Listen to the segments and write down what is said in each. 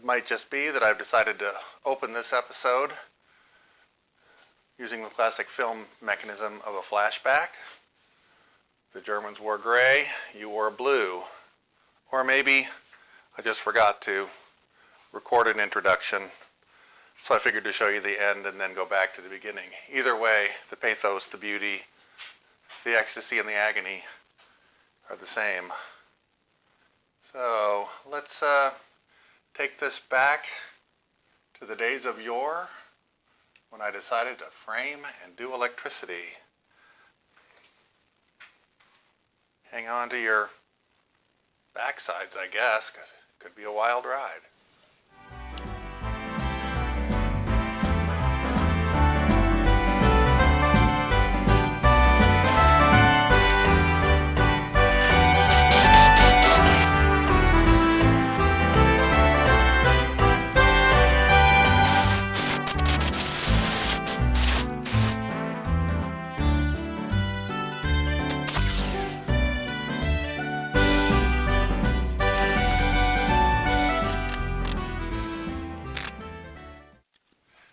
It might just be that I've decided to open this episode using the classic film mechanism of a flashback. The Germans wore gray, you wore blue. Or maybe I just forgot to record an introduction, so I figured to show you the end and then go back to the beginning. Either way, the pathos, the beauty, the ecstasy, and the agony are the same. So let's take this back to the days of yore when I decided to frame and do electricity. Hang on to your backsides, I guess, because it could be a wild ride.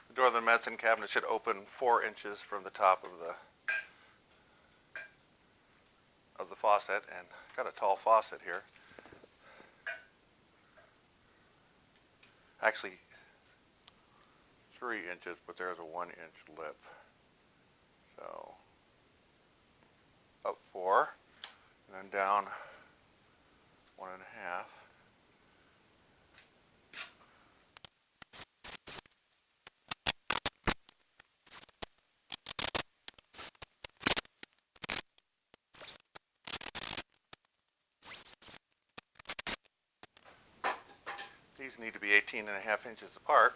The door of the medicine cabinet should open 4 inches from the top of the faucet, and I've got a tall faucet here. Actually 3 inches, but there's a 1-inch lip. So up 4, and then down 1.5. These need to be 18.5 inches apart.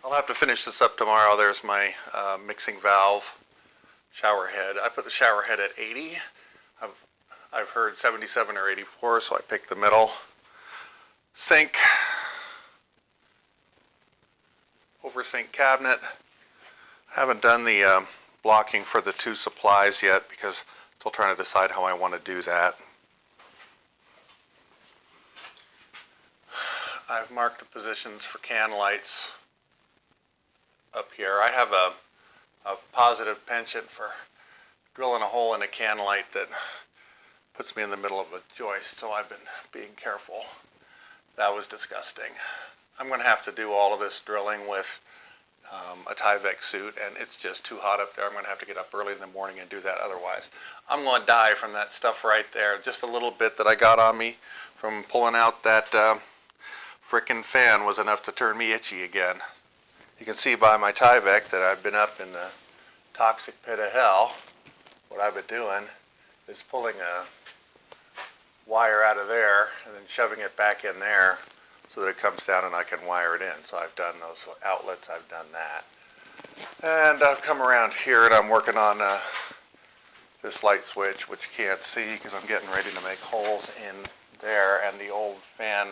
I'll have to finish this up tomorrow. There's my mixing valve shower head. I put the shower head at 80. I've heard 77 or 84, so I picked the middle. Sink, over sink cabinet. I haven't done the blocking for the 2 supplies yet because I'm still trying to decide how I want to do that. I've marked the positions for can lights up here. I have a positive penchant for drilling a hole in a can light that puts me in the middle of a joist, so I've been being careful. That was disgusting. I'm going to have to do all of this drilling with a Tyvek suit, and it's just too hot up there. I'm going to have to get up early in the morning and do that otherwise. I'm going to die from that stuff right there. Just a little bit that I got on me from pulling out that frickin' fan was enough to turn me itchy again. You can see by my Tyvek that I've been up in the toxic pit of hell. What I've been doing is pulling a wire out of there and then shoving it back in there so that it comes down and I can wire it in. So I've done those outlets, I've done that. And I've come around here and I'm working on this light switch, which you can't see because I'm getting ready to make holes in there, and the old fan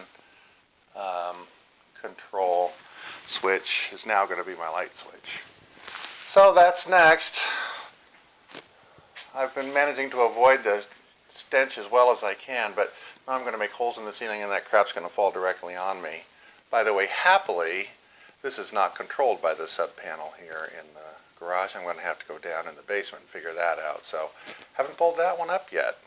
control switch is now going to be my light switch. So that's next. I've been managing to avoid the stench as well as I can, but now I'm going to make holes in the ceiling and that crap's going to fall directly on me. By the way, happily, this is not controlled by the sub panel here in the garage. I'm going to have to go down in the basement and figure that out. So haven't pulled that one up yet.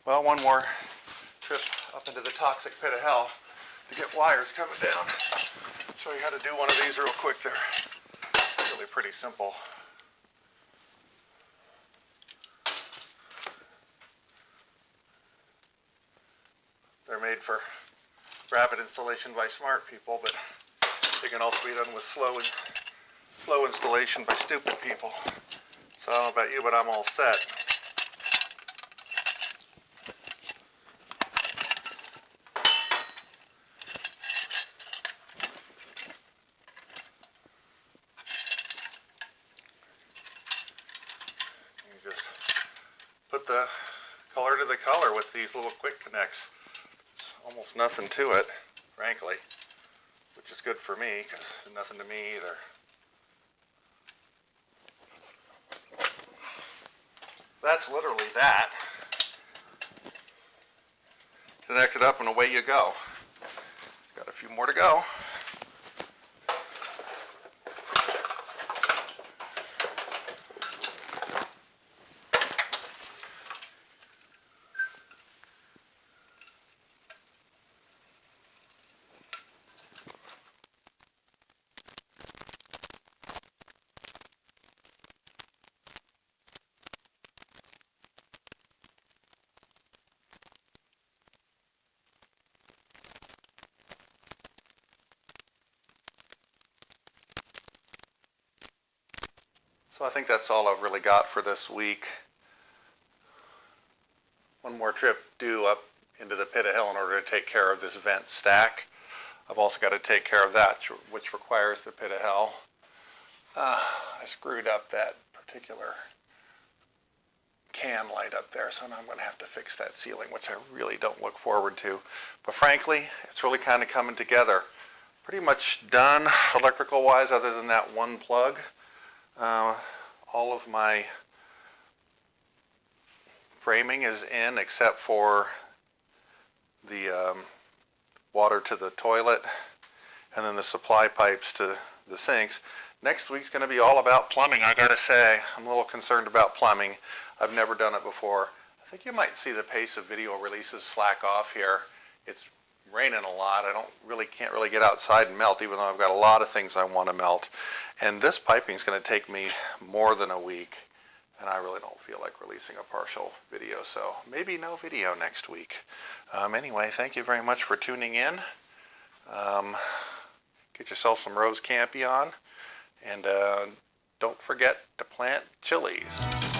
Well, one more trip up into the toxic pit of hell to get wires coming down. Show you how to do one of these real quick. They're really pretty simple. They're made for rapid installation by smart people, but they can also be done with slow installation by stupid people. So I don't know about you, but I'm all set. You just put the color to the color with these little quick connects. There's almost nothing to it, frankly, which is good for me because there's nothing to me either. That's literally that. Connect it up and away you go. Got a few more to go. So I think that's all I've really got for this week. One more trip due up into the pit of hell in order to take care of this vent stack. I've also got to take care of that, which requires the pit of hell. I screwed up that particular can light up there, so now I'm going to have to fix that ceiling, which I really don't look forward to. But frankly, it's really kind of coming together. Pretty much done electrical wise, other than that one plug. All of my framing is in except for the water to the toilet and then the supply pipes to the sinks. Next week's going to be all about plumbing. I gotta say, I'm a little concerned about plumbing. I've never done it before. I think you might see the pace of video releases slack off here. It's raining a lot. I can't really get outside and melt, even though I've got a lot of things I want to melt. And this piping is going to take me more than a week, and I really don't feel like releasing a partial video, so maybe no video next week. Anyway, thank you very much for tuning in. Get yourself some Rose Campion, and don't forget to plant chilies.